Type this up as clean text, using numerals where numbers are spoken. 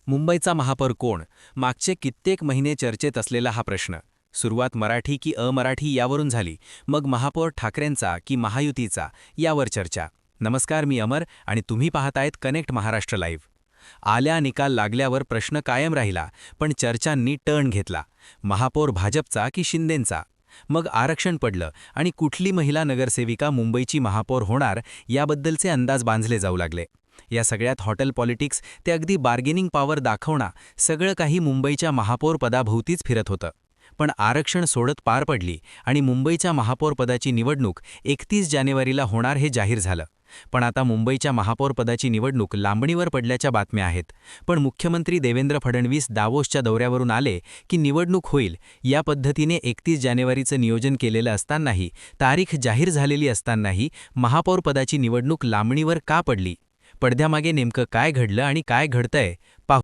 मुंबईचा महापौर कोण? मागचे कित्येक महिने चर्चेत असलेला हा प्रश्न. सुरुवात मराठी की अमराठी यावरून झाली, मग महापौर ठाकरेंचा की महायुतीचा यावर चर्चा. नमस्कार, मी अमर आणि तुम्ही पाहतायत कनेक्ट महाराष्ट्र लाईव्ह. आल्या निकाल लागल्यावर प्रश्न कायम राहिला, पण चर्चांनी टर्न घेतला. महापौर भाजपचा की शिंदेंचा? मग आरक्षण पडलं आणि कुठली महिला नगरसेविका मुंबईची महापौर होणार याबद्दलचे अंदाज बांधले जाऊ लागले. या सगळ्यात हॉटेल पॉलिटिक्स ते अगदी बार्गेनिंग पॉवर दाखवणं, सगळं काही मुंबईच्या महापौर पदाभोवतीच फिरत होतं. पण आरक्षण सोडत पार पडली आणि मुंबईच्या महापौर पदाची निवडणूक 31 जानेवारीला होणार हे जाहीर झालं. पण आता मुंबईच्या महापौर पदाची निवडणूक लांबणीवर पडल्याच्या बातम्या आहेत. पण मुख्यमंत्री देवेंद्र फडणवीस दावोसच्या दौऱ्यावरून आले की निवडणूक होईल या पद्धतीने 31 जानेवारीचं नियोजन केलेलं असतानाही, तारीख जाहीर झालेली असतानाही महापौर पदाची निवडणूक लांबणीवर का पडली? पडद्यामागे नेमकं काय घडलं आणि काय घडतंय पाहू.